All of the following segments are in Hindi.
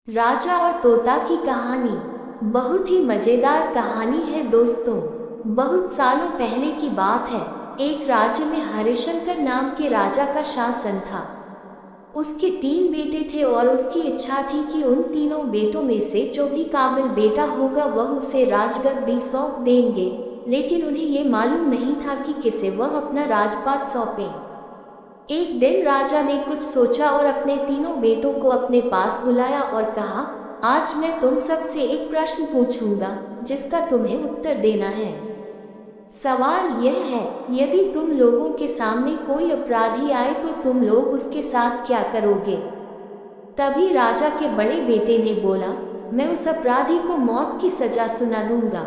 राजा और तोता की कहानी बहुत ही मजेदार कहानी है दोस्तों। बहुत सालों पहले की बात है। एक राज्य में हरिशंकर नाम के राजा का शासन था। उसके 3 बेटे थे और उसकी इच्छा थी कि उन तीनों बेटों में से जो भी काबिल बेटा होगा वह उसे राजगद्दी सौंप देंगे, लेकिन उन्हें ये मालूम नहीं था कि किसे वह अपना राजपाट सौंपे। एक दिन राजा ने कुछ सोचा और अपने तीनों बेटों को अपने पास बुलाया और कहा, आज मैं तुम सबसे एक प्रश्न पूछूंगा जिसका तुम्हें उत्तर देना है। सवाल यह है, यदि तुम लोगों के सामने कोई अपराधी आए तो तुम लोग उसके साथ क्या करोगे? तभी राजा के बड़े बेटे ने बोला, मैं उस अपराधी को मौत की सजा सुना दूंगा।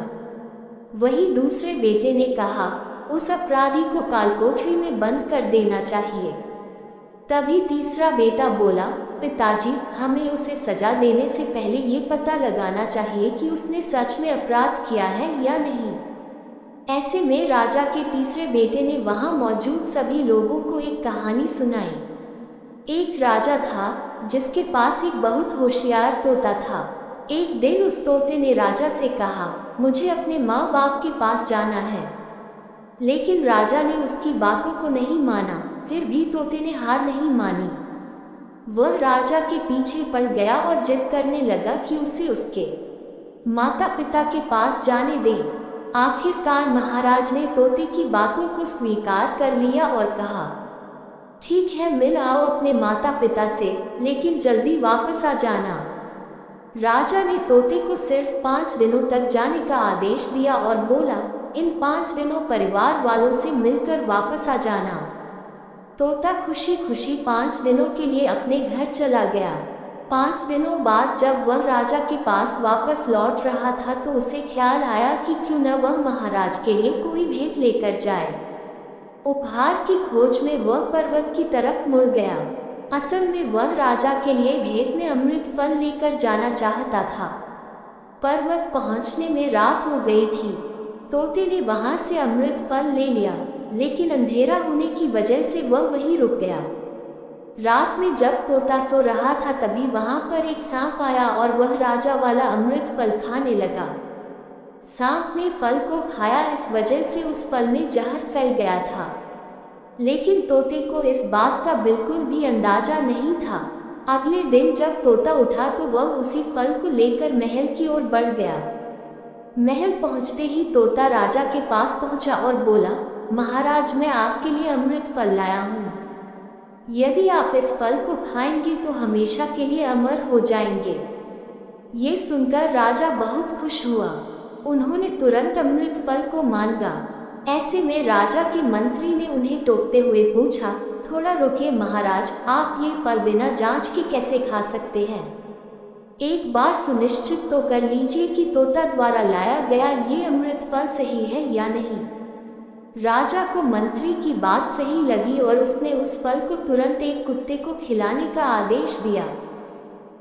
वही दूसरे बेटे ने कहा, उस अपराधी को कालकोठरी में बंद कर देना चाहिए। तभी तीसरा बेटा बोला, पिताजी, हमें उसे सजा देने से पहले ये पता लगाना चाहिए कि उसने सच में अपराध किया है या नहीं। ऐसे में राजा के तीसरे बेटे ने वहां मौजूद सभी लोगों को एक कहानी सुनाई। एक राजा था जिसके पास एक बहुत होशियार तोता था। एक दिन उस तोते ने राजा से कहा, मुझे अपने माँ बाप के पास जाना है। लेकिन राजा ने उसकी बातों को नहीं माना। फिर भी तोते ने हार नहीं मानी। वह राजा के पीछे पड़ गया और जिद करने लगा कि उसे उसके माता पिता के पास जाने दें। आखिरकार महाराज ने तोते की बातों को स्वीकार कर लिया और कहा, ठीक है, मिल आओ अपने माता पिता से, लेकिन जल्दी वापस आ जाना। राजा ने तोते को सिर्फ 5 दिनों तक जाने का आदेश दिया और बोला, इन 5 दिनों परिवार वालों से मिलकर वापस आ जाना। तोता खुशी खुशी 5 दिनों के लिए अपने घर चला गया। 5 दिनों बाद जब वह राजा के पास वापस लौट रहा था तो उसे ख्याल आया कि क्यों न वह महाराज के लिए कोई भेंट लेकर जाए। उपहार की खोज में वह पर्वत की तरफ मुड़ गया। असल में वह राजा के लिए भेंट में अमृत फल लेकर जाना चाहता था। पर्वत पहुंचने में रात हो गई थी। तोते ने वहां से अमृत फल ले लिया, लेकिन अंधेरा होने की वजह से वह वहीं रुक गया। रात में जब तोता सो रहा था तभी वहां पर एक सांप आया और वह राजा वाला अमृत फल खाने लगा। सांप ने फल को खाया, इस वजह से उस फल में जहर फैल गया था। लेकिन तोते को इस बात का बिल्कुल भी अंदाजा नहीं था। अगले दिन जब तोता उठा तो वह उसी फल को लेकर महल की ओर बढ़ गया। महल पहुंचते ही तोता राजा के पास पहुंचा और बोला, महाराज, मैं आपके लिए अमृत फल लाया हूँ। यदि आप इस फल को खाएंगे तो हमेशा के लिए अमर हो जाएंगे। ये सुनकर राजा बहुत खुश हुआ। उन्होंने तुरंत अमृत फल को मांगा। ऐसे में राजा के मंत्री ने उन्हें टोकते हुए पूछा, थोड़ा रुकिए महाराज, आप ये फल बिना जांच के कैसे खा सकते हैं? एक बार सुनिश्चित तो कर लीजिए कि तोता द्वारा लाया गया ये अमृत फल सही है या नहीं। राजा को मंत्री की बात सही लगी और उसने उस फल को तुरंत एक कुत्ते को खिलाने का आदेश दिया।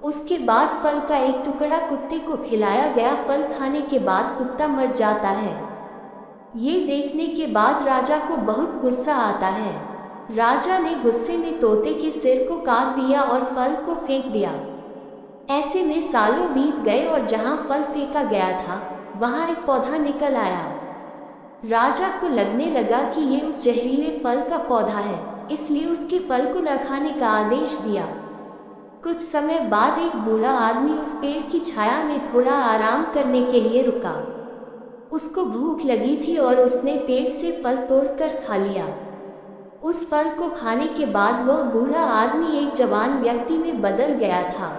उसके बाद फल का एक टुकड़ा कुत्ते को खिलाया गया। फल खाने के बाद कुत्ता मर जाता है। ये देखने के बाद राजा को बहुत गुस्सा आता है। राजा ने गुस्से में तोते के सिर को काट दिया और फल को फेंक दिया। ऐसे में सालों बीत गए और जहाँ फल फेंका गया था वहाँ एक पौधा निकल आया। राजा को लगने लगा कि ये उस जहरीले फल का पौधा है, इसलिए उसके फल को न खाने का आदेश दिया। कुछ समय बाद एक बूढ़ा आदमी उस पेड़ की छाया में थोड़ा आराम करने के लिए रुका। उसको भूख लगी थी और उसने पेड़ से फल तोड़कर खा लिया। उस फल को खाने के बाद वह बूढ़ा आदमी एक जवान व्यक्ति में बदल गया था।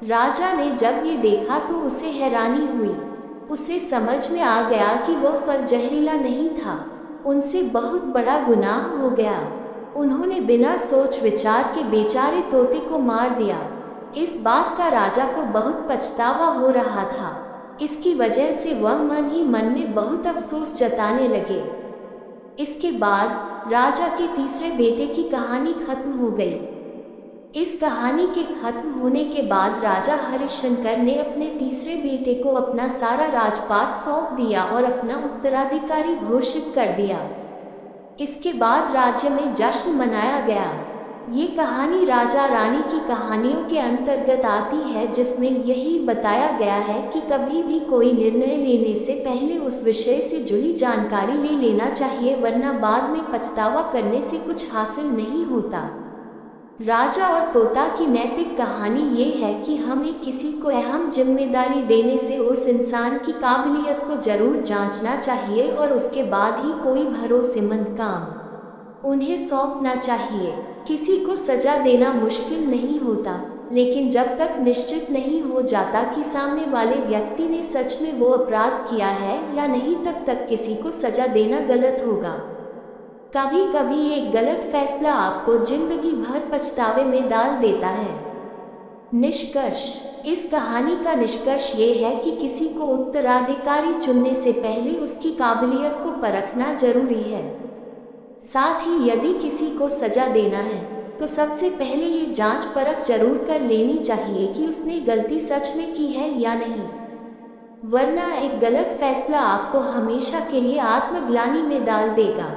राजा ने जब ये देखा तो उसे हैरानी हुई। उसे समझ में आ गया कि वह फल जहरीला नहीं था। उनसे बहुत बड़ा गुनाह हो गया। उन्होंने बिना सोच विचार के बेचारे तोते को मार दिया। इस बात का राजा को बहुत पछतावा हो रहा था। इसकी वजह से वह मन ही मन में बहुत अफसोस जताने लगे। इसके बाद राजा के तीसरे बेटे की कहानी खत्म हो गई। इस कहानी के खत्म होने के बाद राजा हरिशंकर ने अपने तीसरे बेटे को अपना सारा राजपाट सौंप दिया और अपना उत्तराधिकारी घोषित कर दिया। इसके बाद राज्य में जश्न मनाया गया। ये कहानी राजा रानी की कहानियों के अंतर्गत आती है, जिसमें यही बताया गया है कि कभी भी कोई निर्णय लेने से पहले उस विषय से जुड़ी जानकारी ले लेना चाहिए, वरना बाद में पछतावा करने से कुछ हासिल नहीं होता। राजा और तोता की नैतिक कहानी ये है कि हमें किसी को अहम जिम्मेदारी देने से उस इंसान की काबिलियत को जरूर जांचना चाहिए और उसके बाद ही कोई भरोसेमंद काम उन्हें सौंपना चाहिए। किसी को सजा देना मुश्किल नहीं होता, लेकिन जब तक निश्चित नहीं हो जाता कि सामने वाले व्यक्ति ने सच में वो अपराध किया है या नहीं, तब तक किसी को सजा देना गलत होगा। कभी कभी एक गलत फैसला आपको जिंदगी भर पछतावे में डाल देता है। निष्कर्ष: इस कहानी का निष्कर्ष ये है कि किसी को उत्तराधिकारी चुनने से पहले उसकी काबिलियत को परखना जरूरी है। साथ ही यदि किसी को सजा देना है तो सबसे पहले ये जांच परख जरूर कर लेनी चाहिए कि उसने गलती सच में की है या नहीं, वरना एक गलत फैसला आपको हमेशा के लिए आत्मग्लानि में डाल देगा।